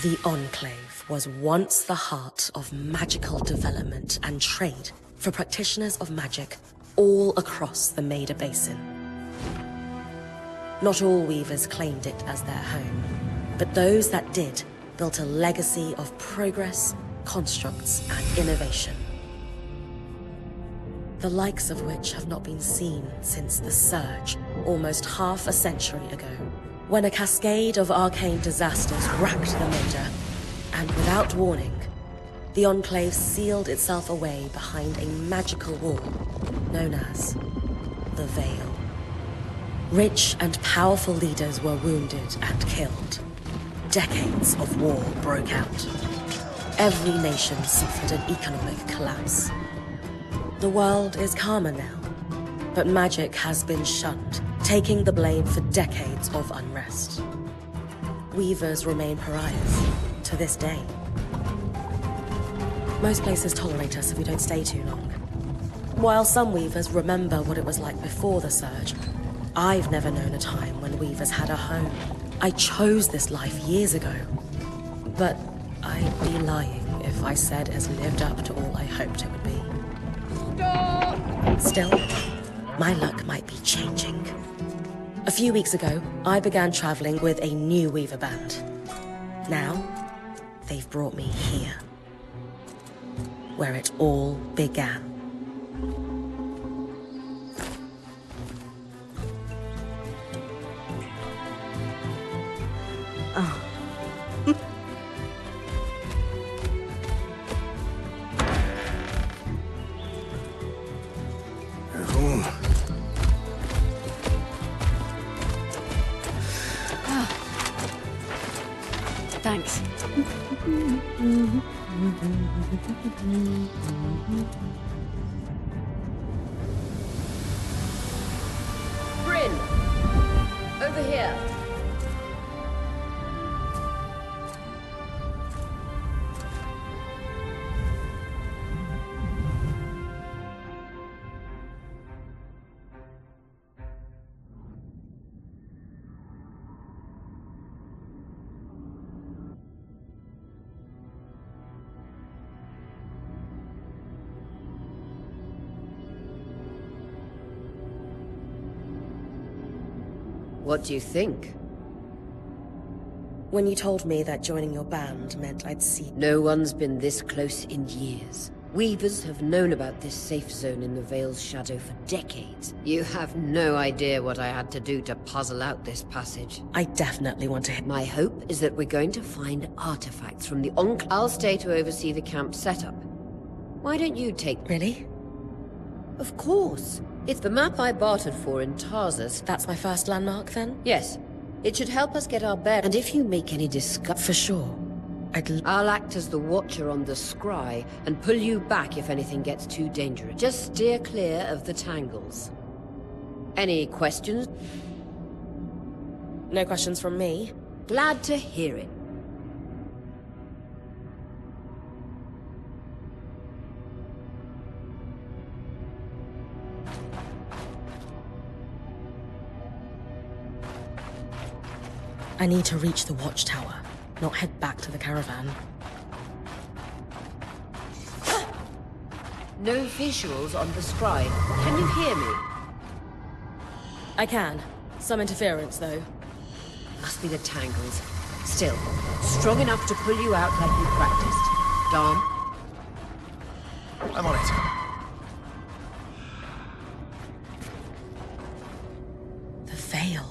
The Enclave was once the heart of magical development and trade for practitioners of magic all across the Maida Basin. Not all weavers claimed it as their home, but those that did built a legacy of progress, constructs, and innovation. The likes of which have not been seen since the Surge, almost half a century ago, when a cascade of arcane disasters racked the Maida, and without warning, the Enclave sealed itself away behind a magical wall known as the Veil. Rich and powerful leaders were wounded and killed. Decades of war broke out. Every nation suffered an economic collapse. The world is calmer now, but magic has been shunned, taking the blame for decades of unrest. Weavers remain pariahs to this day. Most places tolerate us if we don't stay too long. While some weavers remember what it was like before the Surge, I've never known a time when weavers had a home. I chose this life years ago, but I'd be lying if I said it has lived up to all I hoped it would be. Stop! Still, my luck might be changing. A few weeks ago, I began traveling with a new weaver band. Now, they've brought me here, where it all began. Oh. Thanks. Bryn! Over here. What do you think? When you told me that joining your band meant I'd see... No one's been this close in years. Weavers have known about this safe zone in the Veil's shadow for decades. You have no idea what I had to do to puzzle out this passage. I definitely want to hit... My hope is that we're going to find artifacts from the Enclave. I'll stay to oversee the camp setup. Why don't you take... Really? Of course. It's the map I bartered for in Tarsus. That's my first landmark, then? Yes. It should help us get our bearings. And if you make any discovery... For sure. I'll act as the watcher on the scry and pull you back if anything gets too dangerous. Just steer clear of the tangles. Any questions? No questions from me? Glad to hear it. I need to reach the watchtower, not head back to the caravan. No visuals on the scry. Can you hear me? I can. Some interference, though. Must be the tangles. Still, strong enough to pull you out like you practiced. Dom? I'm on it. The Veil.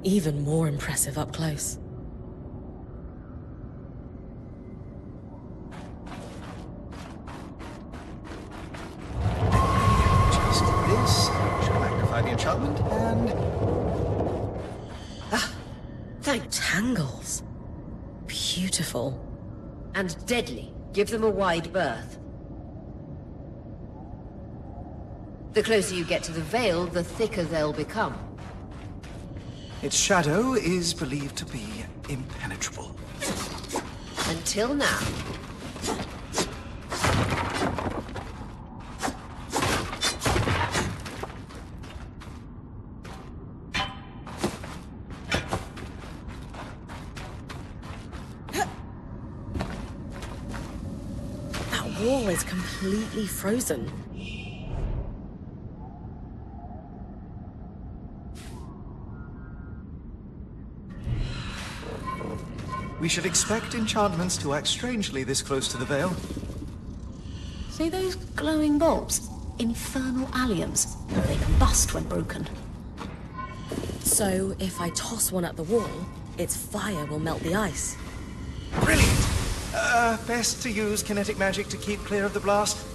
Even more impressive up close. Just this should magnify the enchantment, and... Ah, thanks. Tangles. Beautiful. And deadly. Give them a wide berth. The closer you get to the Veil, the thicker they'll become. Its shadow is believed to be impenetrable. Until now. is completely frozen. We should expect enchantments to act strangely this close to the Veil. See those glowing bulbs? Infernal alliums. They combust when broken. So, if I toss one at the wall, its fire will melt the ice. Brilliant! Best to use kinetic magic to keep clear of the blast.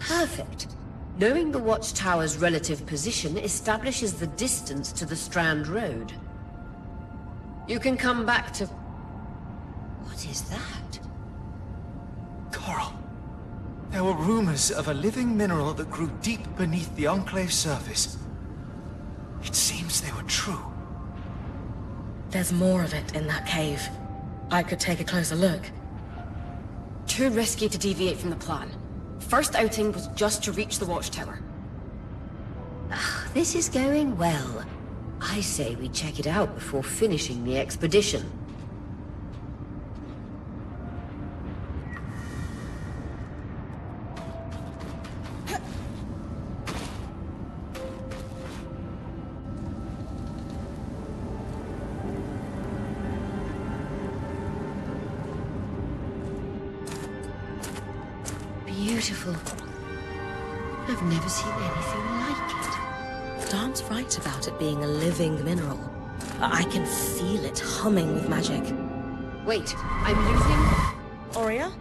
Perfect. Knowing the watchtower's relative position establishes the distance to the Strand Road. You can come back to... What is that? Coral. There were rumors of a living mineral that grew deep beneath the Enclave's surface. It seems they were true. There's more of it in that cave. I could take a closer look. Too risky to deviate from the plan. First outing was just to reach the watchtower. This is going well. I say we check it out before finishing the expedition. Beautiful. I've never seen anything like it. Dan's right about it being a living mineral. I can feel it humming with magic. Wait, I'm losing... Aurea?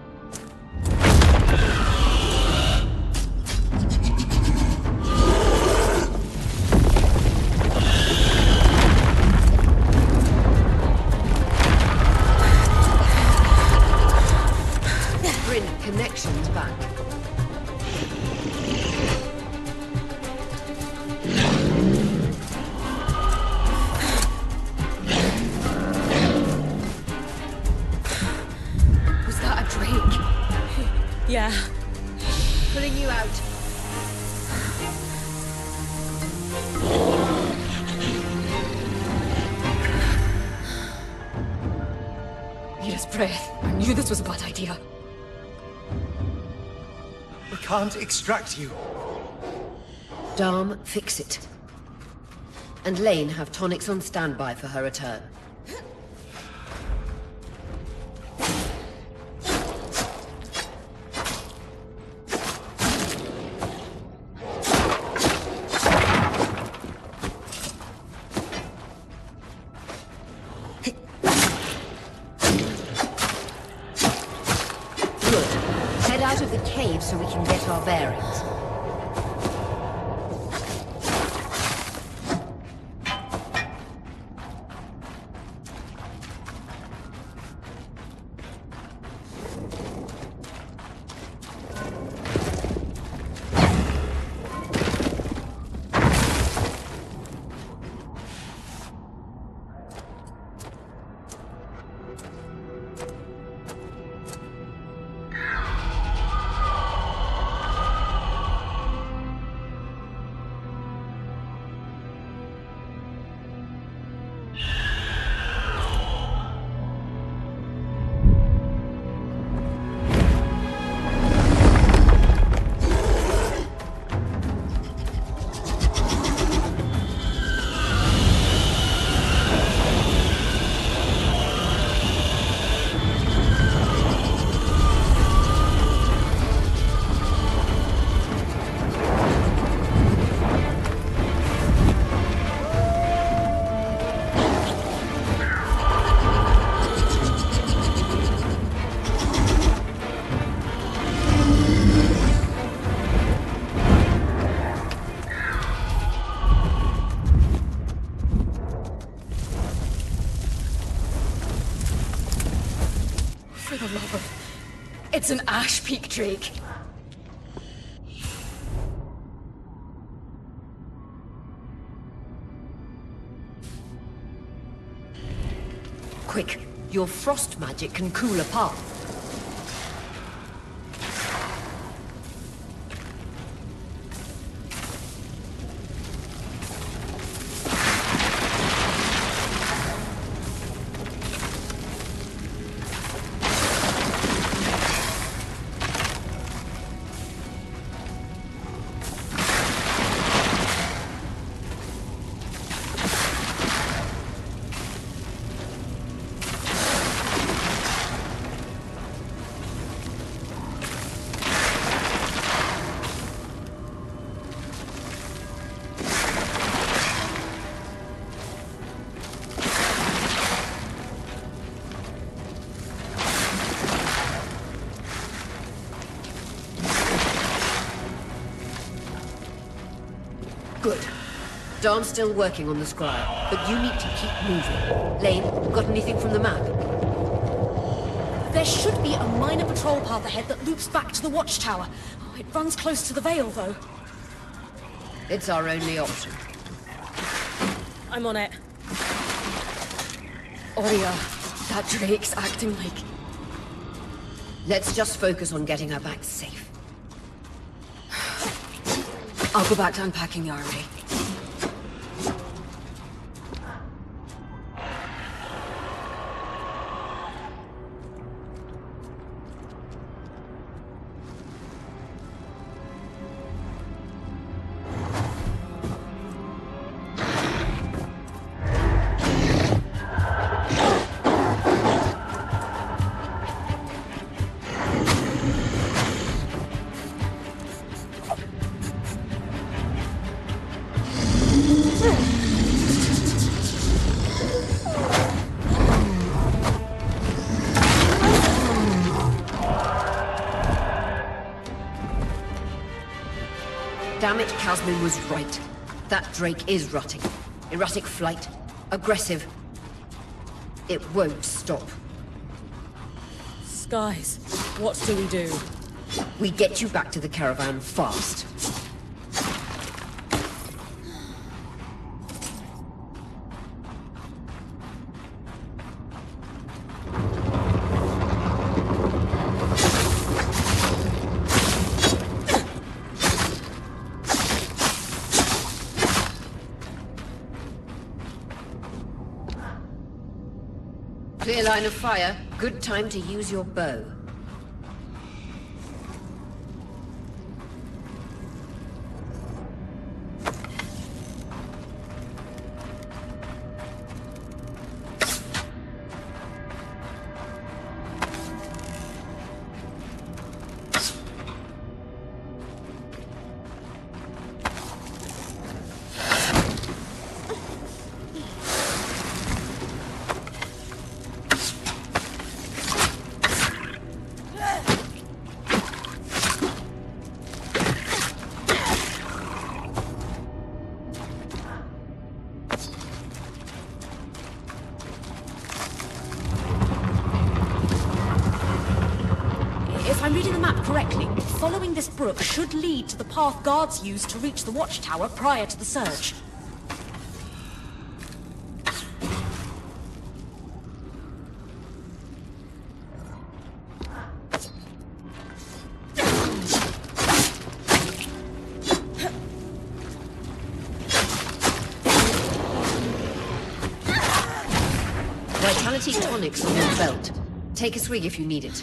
Bring connections back. Was that a drake? Yeah. Pulling you out. Need his breath. I knew this was a bad idea. We can't extract you. Dom, fix it. And Lane have tonics on standby for her return. Good. Head out of the cave so we can get our bearings. For the love of... It's an ash peak drake. Quick, your frost magic can cool a path. Good. Dawn's still working on the scroll, but you need to keep moving. Lane, got anything from the map? There should be a minor patrol path ahead that loops back to the watchtower. Oh, it runs close to the Vale, though. It's our only option. I'm on it. Oria, that drake's acting like... Let's just focus on getting her back safe. I'll go back to unpacking the armory. Damn it, Casmin was right. That drake is rotting. Erratic flight. Aggressive. It won't stop. Skies, what do we do? We get you back to the caravan fast. Clear line of fire. Good time to use your bow. If I'm reading the map correctly, following this brook should lead to the path guards used to reach the watchtower prior to the surge. Vitality tonics on your belt. Take a swig if you need it.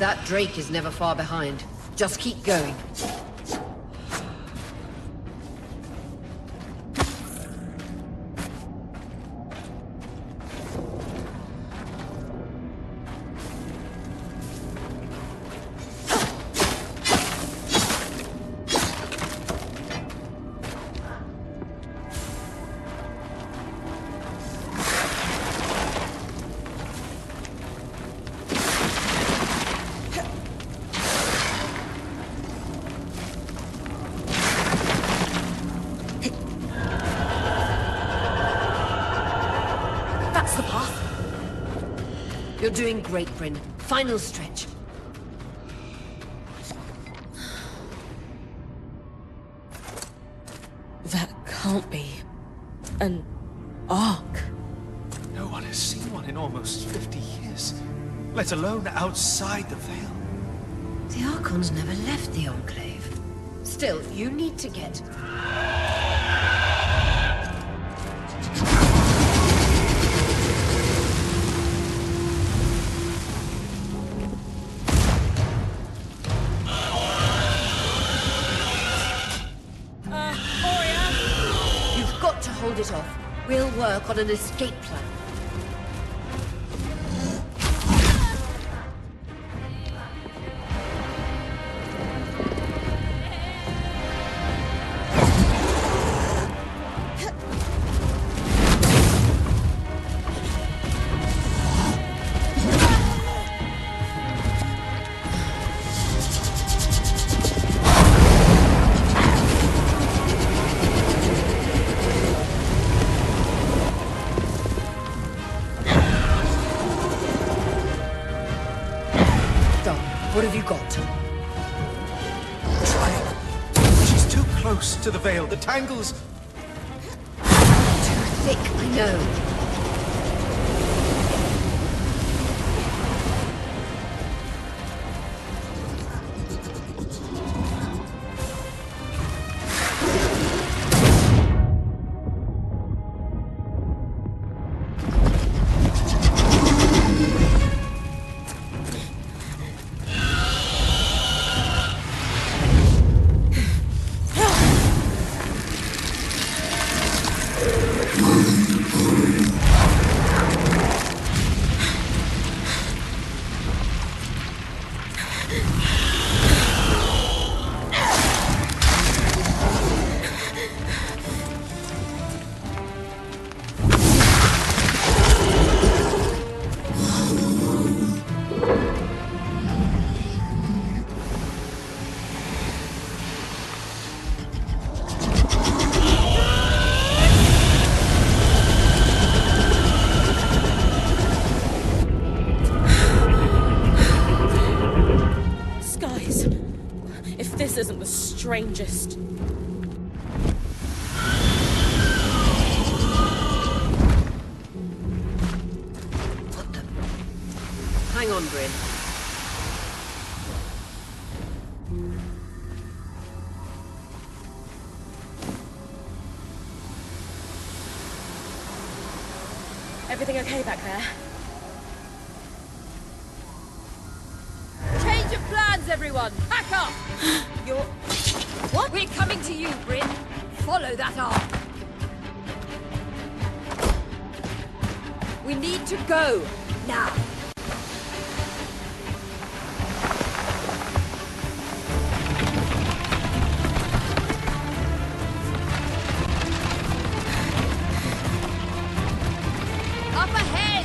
That Drake is never far behind. Just keep going. That's the path. You're doing great, Bryn. Final stretch. That can't be an ark. No one has seen one in almost 50 years, let alone outside the Veil. The Archons never left the Enclave. Still, you need to get... You've got to hold it off. We'll work on an escape plan. What have you got? Try. She's too close to the Veil. The tangles... Too thick, I know. This isn't the strangest. What the... Hang on, Bryn. Everything okay back there? Change of plans, everyone! Pack up! You're... What? We're coming to you, Bryn. Follow that arc. We need to go. Now. Up ahead!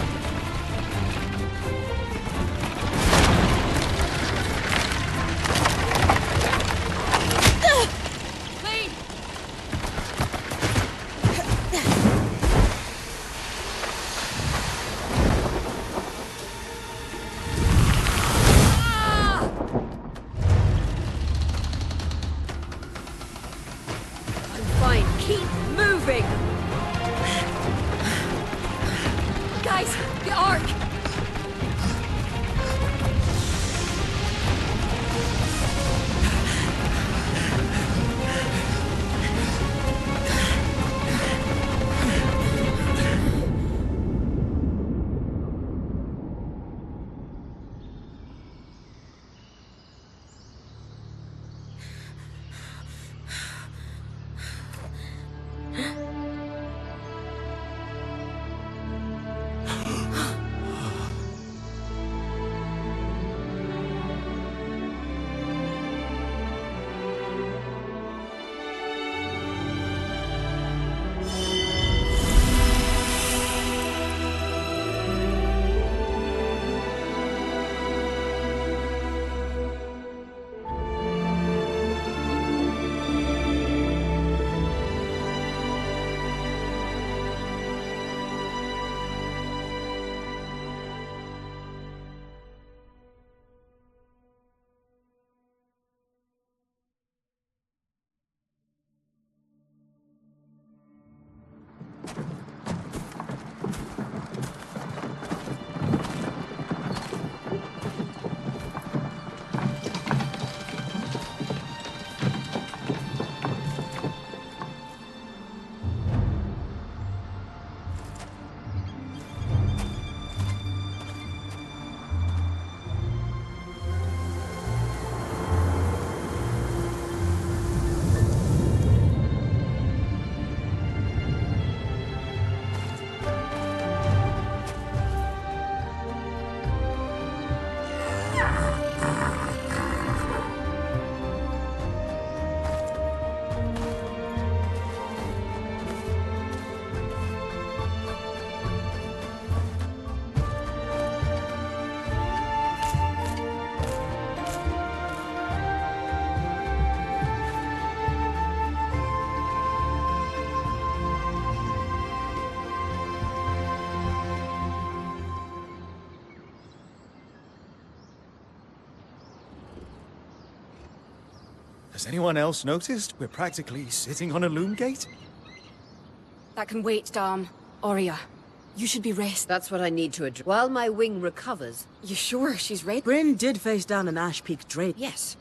Keep moving! Guys, the arc! Has anyone else noticed we're practically sitting on a loom gate? That can wait, Dom. Aurea, you should be rest. That's what I need to address. While my wing recovers. You sure she's ready? Bryn did face down an Ash Peak Drake. Yes.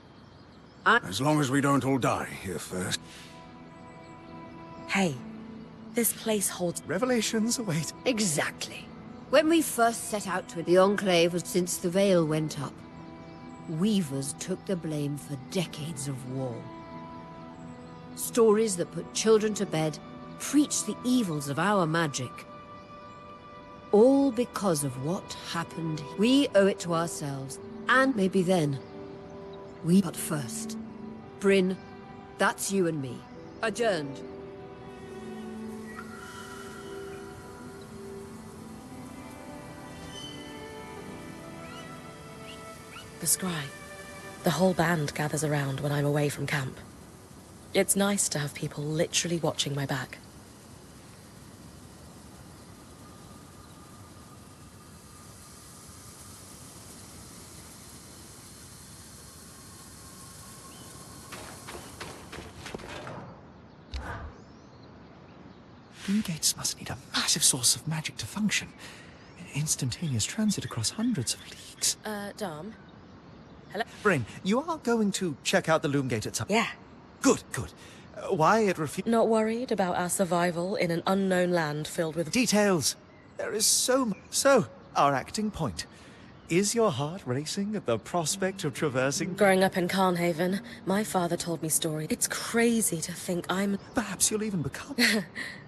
As long as we don't all die here first. Hey, this place holds... Revelations await. Exactly. When we first set out to the Enclave was since the Veil went up. Weavers took the blame for decades of war. Stories that put children to bed, preached the evils of our magic. All because of what happened. We owe it to ourselves, and maybe then. But first, Bryn, that's you and me. Adjourned. The scry. The whole band gathers around when I'm away from camp. It's nice to have people literally watching my back. Loom gates must need a massive source of magic to function. Instantaneous transit across hundreds of leagues. Dom? Hello? Bryn, you are going to check out the loom gate at some... Yeah. Good, good. Why it refuses... Not worried about our survival in an unknown land filled with... Details. There is so much. So, our acting point. Is your heart racing at the prospect of traversing... Growing up in Carnhaven, my father told me stories. It's crazy to think I'm... Perhaps you'll even become...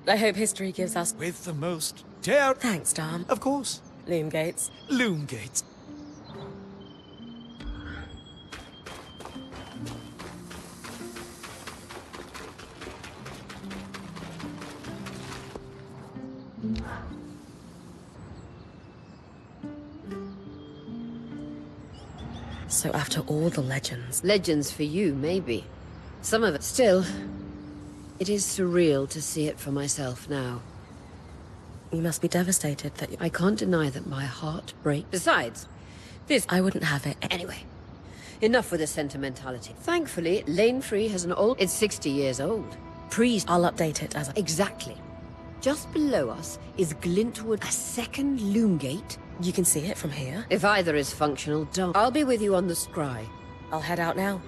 I hope history gives us... with the most dare... Thanks, Dom. Of course. Loom gates. Loom gates. So after all the legends... Legends for you, maybe. Some of it. Still, it is surreal to see it for myself now. You must be devastated that you... I can't deny that my heart breaks. Besides, this... I wouldn't have it. Anyway, enough with the sentimentality. Thankfully, Lane Free has an old... It's 60 years old. Priest... I'll update it as I... Exactly. Just below us is Glintwood, a second loom gate. You can see it from here. If either is functional, don't. I'll be with you on the scry. I'll head out now.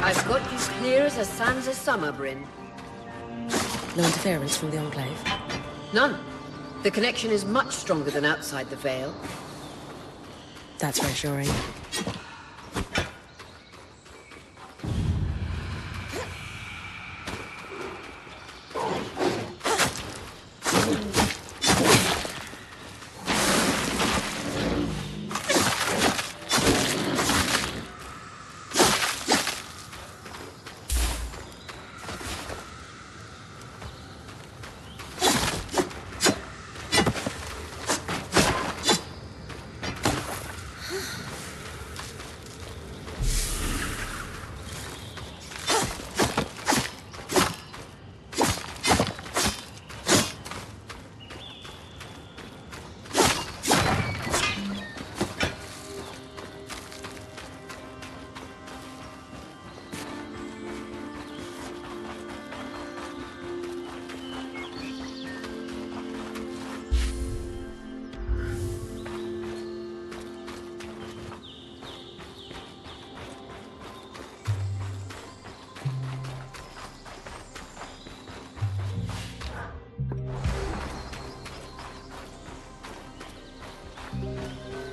I've got you clear as a Sansa summer, Bryn. No interference from the Enclave. None. The connection is much stronger than outside the Veil. That's reassuring.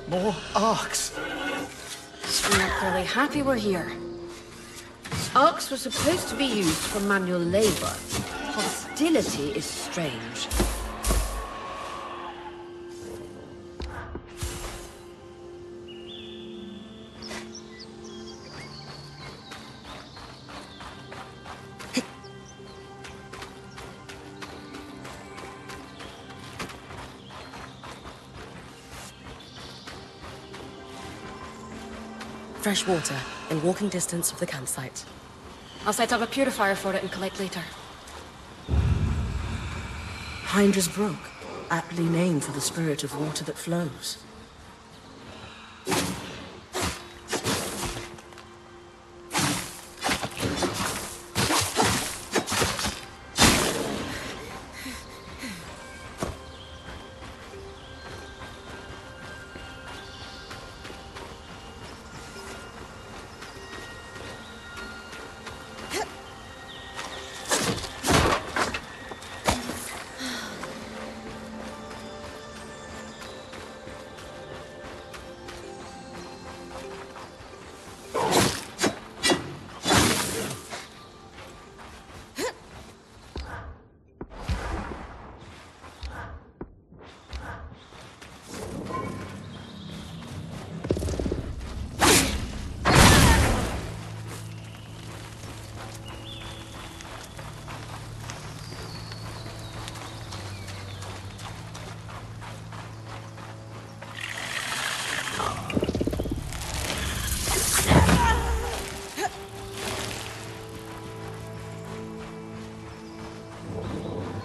More arcs. We're not really happy we're here. Arcs were supposed to be used for manual labor. Hostility is strange. Fresh water, in walking distance of the campsite. I'll set up a purifier for it and collect later. Hydra's Brook, aptly named for the spirit of water that flows.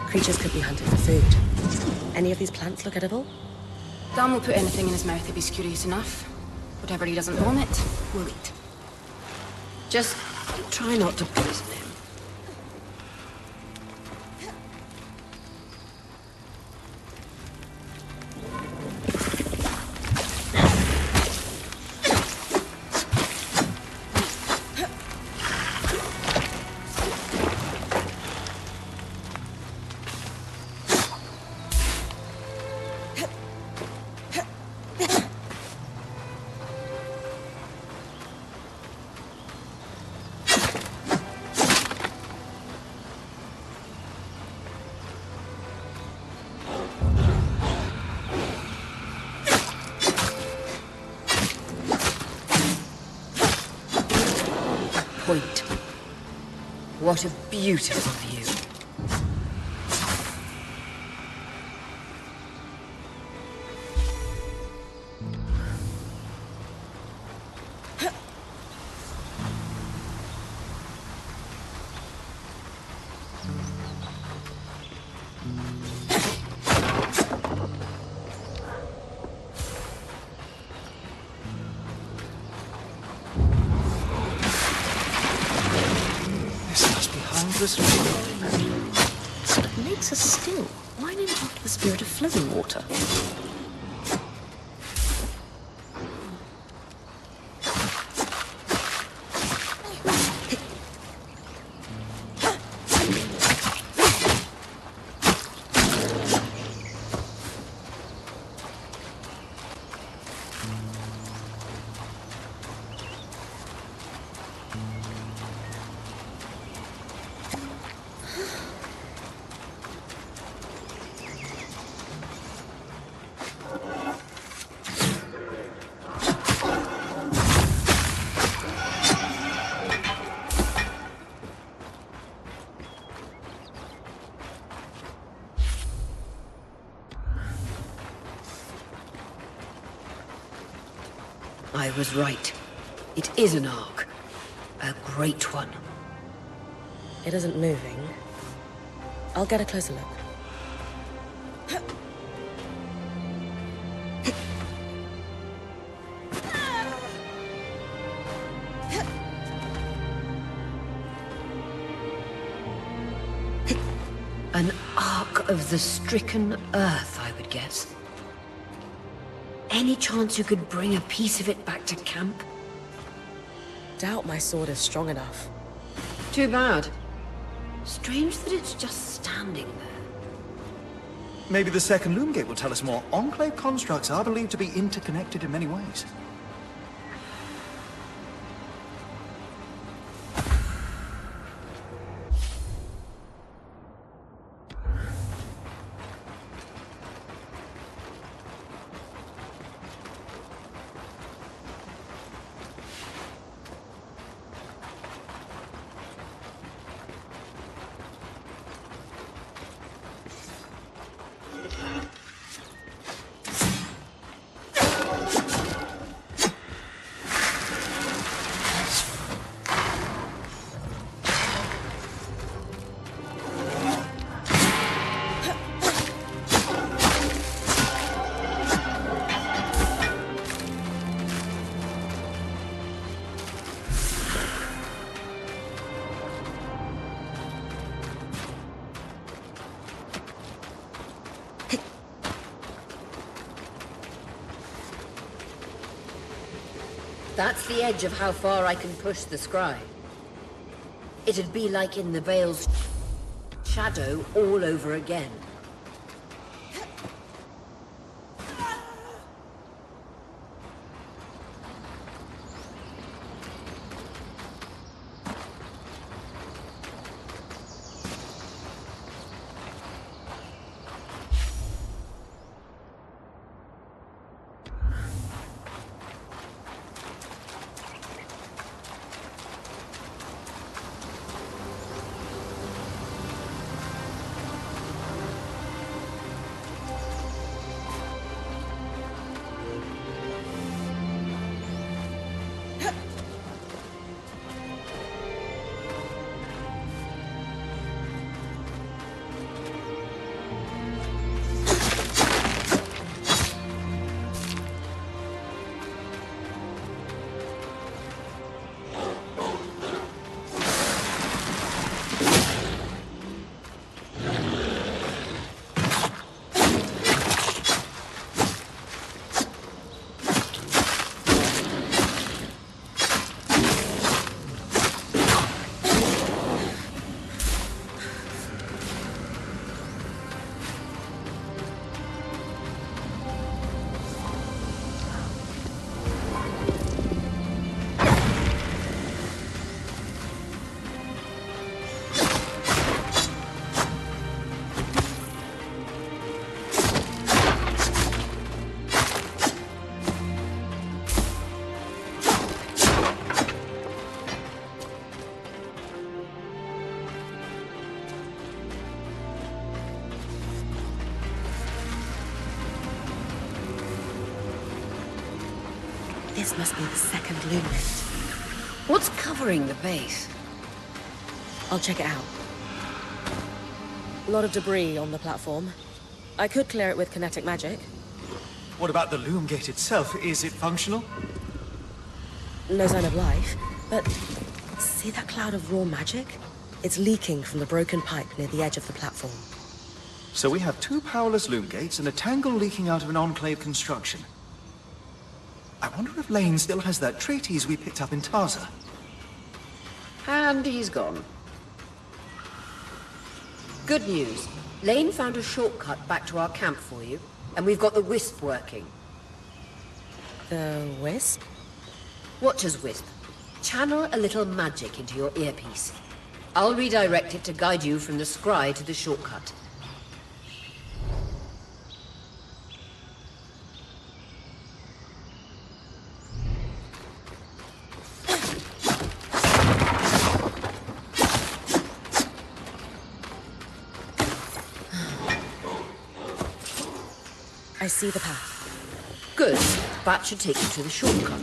Creatures could be hunted for food. Any of these plants look edible? Dan will put anything in his mouth if he's curious enough. Whatever he doesn't vomit, we'll eat. Just try not to poison him. Point. What a beautiful view. It makes us still. Why name it after the spirit of flowing water? I was right. It is an ark. A great one. It isn't moving. I'll get a closer look. An ark of the stricken earth, I would guess. Any chance you could bring a piece of it back to camp? Doubt my sword is strong enough. Too bad. Strange that it's just standing there. Maybe the second loom gate will tell us more. Enclave constructs are believed to be interconnected in many ways. That's the edge of how far I can push the scry. It'd be like in the Veil's shadow all over again. This must be the second loom lift. What's covering the base? I'll check it out. A lot of debris on the platform. I could clear it with kinetic magic. What about the loom gate itself? Is it functional? No sign of life, but see that cloud of raw magic? It's leaking from the broken pipe near the edge of the platform. So we have two powerless loom gates and a tangle leaking out of an enclave construction. I wonder if Lane still has that treatise we picked up in Taza. And he's gone. Good news. Lane found a shortcut back to our camp for you, and we've got the Wisp working. The Wisp? Watcher's Wisp. Channel a little magic into your earpiece. I'll redirect it to guide you from the scry to the shortcut. I see the path. Good. That should take you to the shortcut.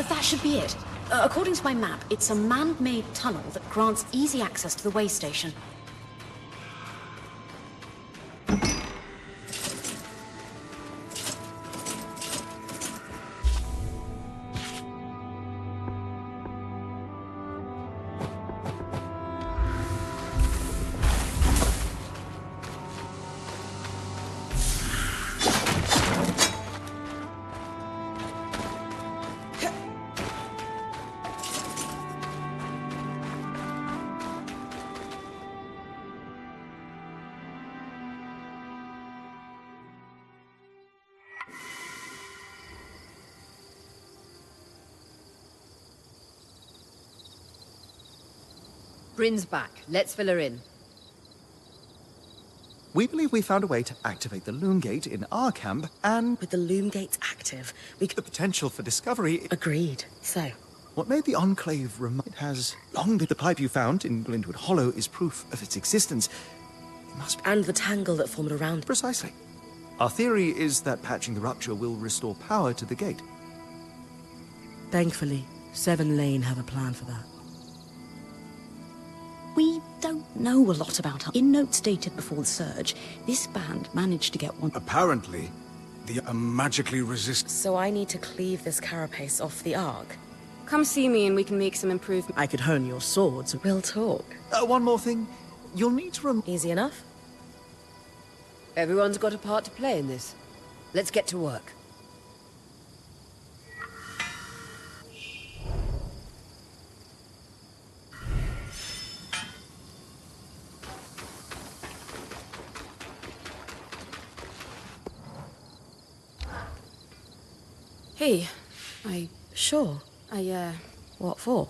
That should be it. According to my map, it's a man-made tunnel that grants easy access to the way station. Bryn's back. Let's fill her in. We believe we found a way to activate the loom gate in our camp, and With the loom gates active, we the could... potential for discovery. Agreed. So, What made the Enclave it has long been. The pipe you found in Glintwood Hollow is proof of its existence. It must be and the tangle that formed around... precisely. Our theory is that patching the rupture will restore power to the gate. Thankfully, Seven Lane have a plan for that. We don't know a lot about her. In notes dated before the surge, this band managed to get one. Apparently, the magically resist. So I need to cleave this carapace off the Ark. Come see me and we can make some improvements. I could hone your swords. We'll talk. One more thing. You'll need to Easy enough? Everyone's got a part to play in this. Let's get to work. Hey, Sure. What for?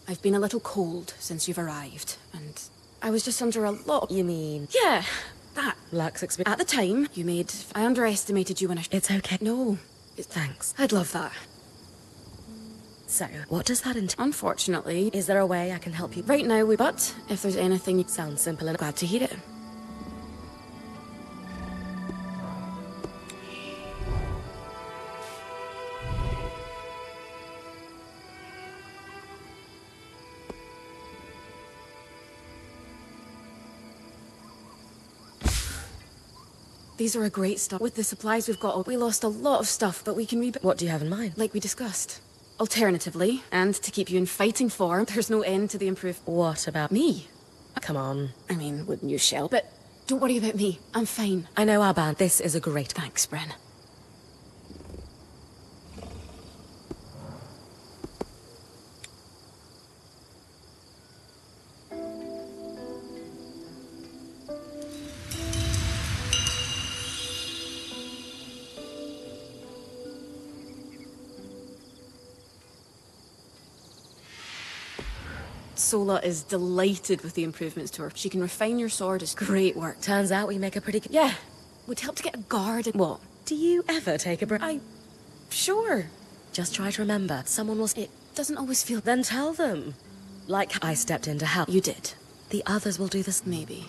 I've been a little cold since you've arrived, and I was just under a lot. You mean... Yeah, that. Lax experience? At the time, I underestimated you when I... It's okay. No, Thanks. I'd love that. So, what does that entail? Unfortunately, Is there a way I can help you? right now but if there's anything, Sounds simple enough. glad to hear it. These are a great start. With the supplies we've got, we lost a lot of stuff, but we can rebuild. What do you have in mind? Like we discussed. Alternatively, and to keep you in fighting form, there's no end to the improved. What about... Me? Come on. I mean, wouldn't you, Shell? But don't worry about me. I'm fine. I know our band. This is a great... Thanks, Bryn. Sola is delighted with the improvements to her. She can refine your sword. It's great work. Turns out we make a pretty... Yeah, would help to get a guard and... What? Do you ever take a break? Sure. Just try to remember. Someone was... It doesn't always feel... Then tell them. Like I stepped in to help. You did. The others will do this. Maybe.